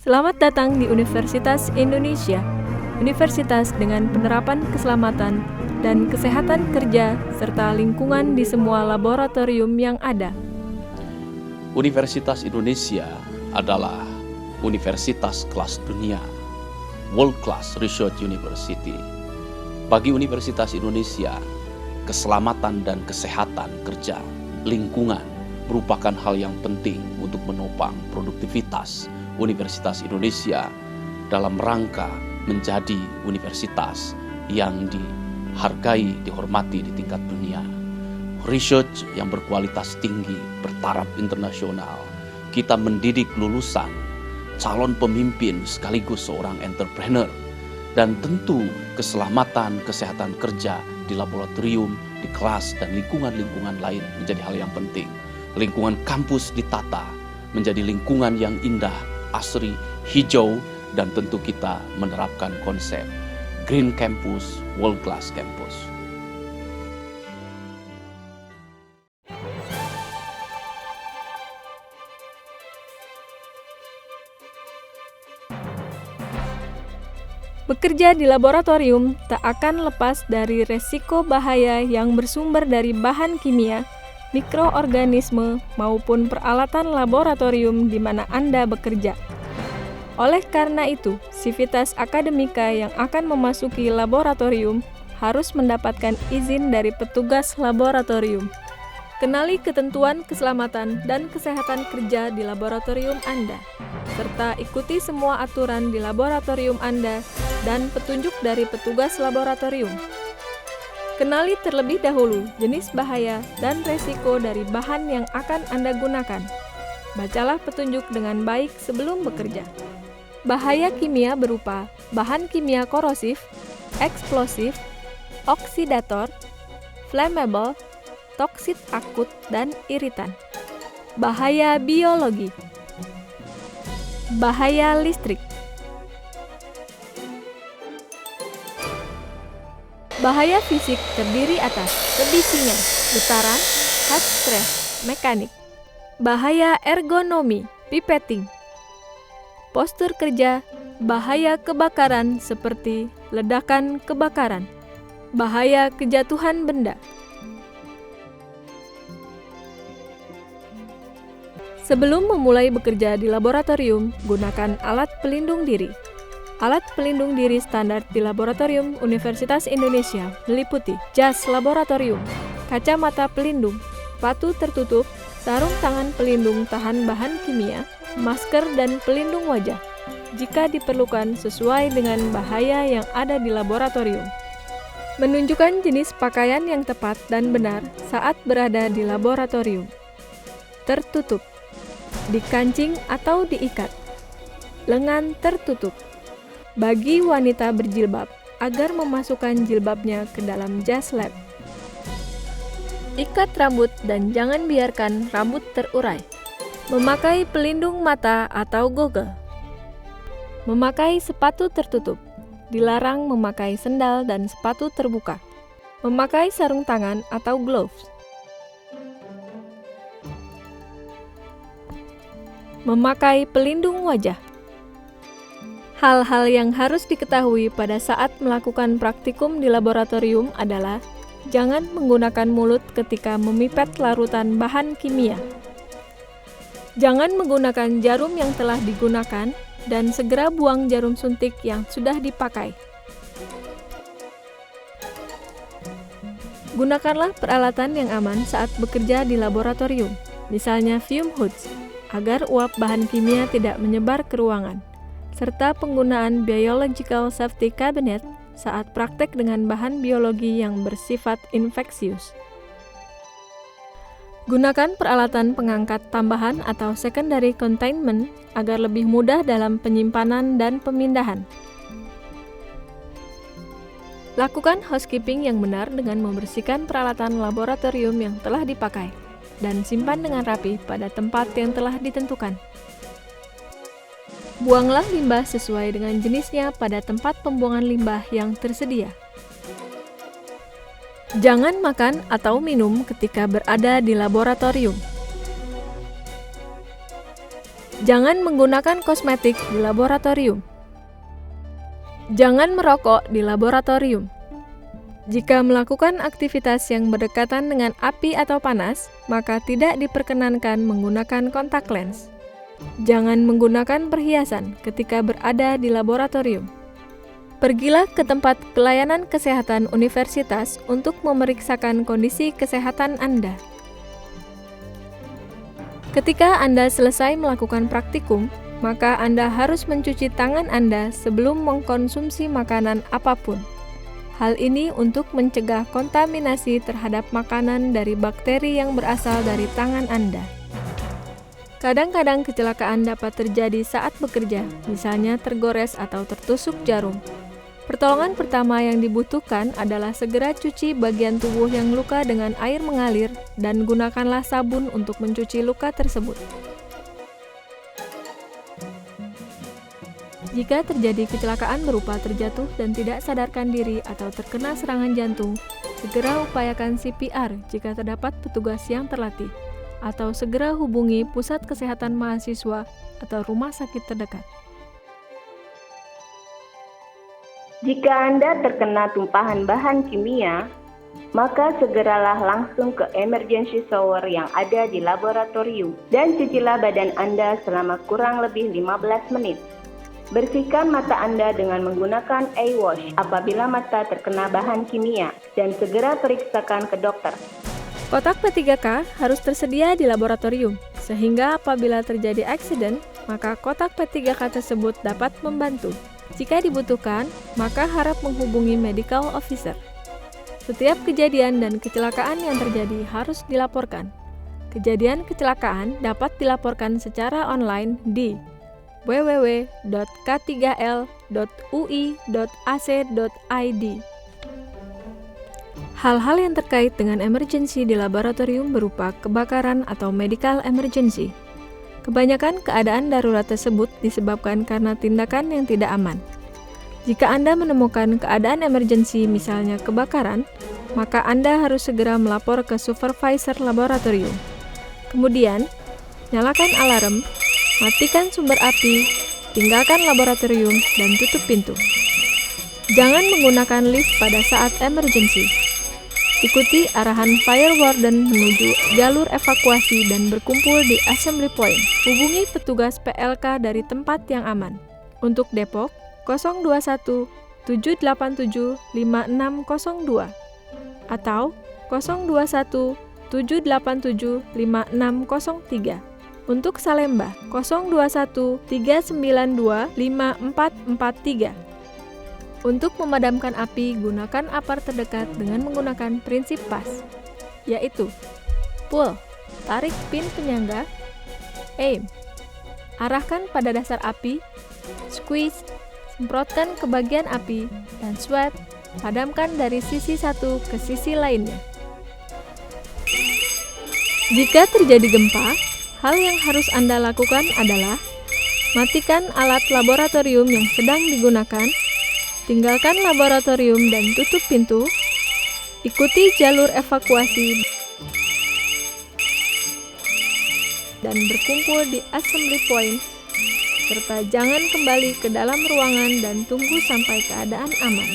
Selamat datang di Universitas Indonesia, universitas dengan penerapan keselamatan dan kesehatan kerja serta lingkungan di semua laboratorium yang ada. Universitas Indonesia adalah universitas kelas dunia, World Class Research University. Bagi Universitas Indonesia, keselamatan dan kesehatan kerja, lingkungan merupakan hal yang penting untuk menopang produktivitas Universitas Indonesia dalam rangka menjadi universitas yang dihargai, dihormati di tingkat dunia. Research yang berkualitas tinggi, bertaraf internasional. Kita mendidik lulusan, calon pemimpin sekaligus seorang entrepreneur. Dan tentu keselamatan, kesehatan kerja di laboratorium, di kelas, dan lingkungan-lingkungan lain menjadi hal yang penting. Lingkungan kampus ditata menjadi lingkungan yang indah, asri, hijau, dan tentu kita menerapkan konsep Green Campus, World Class Campus. Bekerja di laboratorium tak akan lepas dari resiko bahaya yang bersumber dari bahan kimia, mikroorganisme, maupun peralatan laboratorium di mana Anda bekerja. Oleh karena itu, sivitas akademika yang akan memasuki laboratorium harus mendapatkan izin dari petugas laboratorium. Kenali ketentuan keselamatan dan kesehatan kerja di laboratorium Anda, serta ikuti semua aturan di laboratorium Anda dan petunjuk dari petugas laboratorium. Kenali terlebih dahulu jenis bahaya dan resiko dari bahan yang akan Anda gunakan. Bacalah petunjuk dengan baik sebelum bekerja. Bahaya kimia berupa bahan kimia korosif, eksplosif, oksidator, flammable, toksit akut, dan iritan. Bahaya biologi. Bahaya listrik. Bahaya fisik terdiri atas kebisingan, getaran, heat stress, mekanik. Bahaya ergonomi, pipetting. Postur kerja, bahaya kebakaran seperti ledakan kebakaran. Bahaya kejatuhan benda. Sebelum memulai bekerja di laboratorium, gunakan alat pelindung diri. Alat pelindung diri standar di laboratorium Universitas Indonesia meliputi jas laboratorium, kacamata pelindung, sepatu tertutup, sarung tangan pelindung tahan bahan kimia, masker dan pelindung wajah, jika diperlukan sesuai dengan bahaya yang ada di laboratorium. Menunjukkan jenis pakaian yang tepat dan benar saat berada di laboratorium. Tertutup, dikancing atau diikat, lengan tertutup. Bagi wanita berjilbab, agar memasukkan jilbabnya ke dalam jas lab. Ikat rambut dan jangan biarkan rambut terurai. Memakai pelindung mata atau goggle. Memakai sepatu tertutup. Dilarang memakai sendal dan sepatu terbuka. Memakai sarung tangan atau gloves. Memakai pelindung wajah. Hal-hal yang harus diketahui pada saat melakukan praktikum di laboratorium adalah jangan menggunakan mulut ketika memipet larutan bahan kimia. Jangan menggunakan jarum yang telah digunakan dan segera buang jarum suntik yang sudah dipakai. Gunakanlah peralatan yang aman saat bekerja di laboratorium, misalnya fume hoods, agar uap bahan kimia tidak menyebar ke ruangan, serta penggunaan biological safety cabinet saat praktek dengan bahan biologi yang bersifat infeksius. Gunakan peralatan pengangkat tambahan atau secondary containment agar lebih mudah dalam penyimpanan dan pemindahan. Lakukan housekeeping yang benar dengan membersihkan peralatan laboratorium yang telah dipakai dan simpan dengan rapi pada tempat yang telah ditentukan. Buanglah limbah sesuai dengan jenisnya pada tempat pembuangan limbah yang tersedia. Jangan makan atau minum ketika berada di laboratorium. Jangan menggunakan kosmetik di laboratorium. Jangan merokok di laboratorium. Jika melakukan aktivitas yang berdekatan dengan api atau panas, maka tidak diperkenankan menggunakan kontak lens. Jangan menggunakan perhiasan ketika berada di laboratorium. Pergilah ke tempat pelayanan kesehatan universitas untuk memeriksakan kondisi kesehatan Anda. Ketika Anda selesai melakukan praktikum, maka Anda harus mencuci tangan Anda sebelum mengkonsumsi makanan apapun. Hal ini untuk mencegah kontaminasi terhadap makanan dari bakteri yang berasal dari tangan Anda. Kadang-kadang kecelakaan dapat terjadi saat bekerja, misalnya tergores atau tertusuk jarum. Pertolongan pertama yang dibutuhkan adalah segera cuci bagian tubuh yang luka dengan air mengalir dan gunakanlah sabun untuk mencuci luka tersebut. Jika terjadi kecelakaan berupa terjatuh dan tidak sadarkan diri atau terkena serangan jantung, segera upayakan CPR jika terdapat petugas yang terlatih, atau segera hubungi pusat kesehatan mahasiswa atau rumah sakit terdekat. Jika Anda terkena tumpahan bahan kimia, maka segeralah langsung ke emergency shower yang ada di laboratorium dan cucilah badan Anda selama kurang lebih 15 menit. Bersihkan mata Anda dengan menggunakan eye wash apabila mata terkena bahan kimia dan segera periksakan ke dokter. Kotak P3K harus tersedia di laboratorium, sehingga apabila terjadi aksiden, maka kotak P3K tersebut dapat membantu. Jika dibutuhkan, maka harap menghubungi medical officer. Setiap kejadian dan kecelakaan yang terjadi harus dilaporkan. Kejadian kecelakaan dapat dilaporkan secara online di www.k3l.ui.ac.id. Hal-hal yang terkait dengan emergency di laboratorium berupa kebakaran atau medical emergency. Kebanyakan keadaan darurat tersebut disebabkan karena tindakan yang tidak aman. Jika Anda menemukan keadaan emergensi, misalnya kebakaran, maka Anda harus segera melapor ke supervisor laboratorium. Kemudian, nyalakan alarm, matikan sumber api, tinggalkan laboratorium, dan tutup pintu. Jangan menggunakan lift pada saat emergensi. Ikuti arahan fire warden menuju jalur evakuasi dan berkumpul di assembly point. Hubungi petugas PLK dari tempat yang aman. Untuk Depok, 021 787 5602 atau 021 787 5603. Untuk Salemba, 021 392 5443. Untuk memadamkan api, gunakan apar terdekat dengan menggunakan prinsip PAS, yaitu pull, tarik pin penyangga, aim, arahkan pada dasar api, squeeze, semprotkan ke bagian api, dan sweat, padamkan dari sisi satu ke sisi lainnya. Jika terjadi gempa, hal yang harus Anda lakukan adalah matikan alat laboratorium yang sedang digunakan, tinggalkan laboratorium dan tutup pintu, ikuti jalur evakuasi, dan berkumpul di assembly point, serta jangan kembali ke dalam ruangan dan tunggu sampai keadaan aman.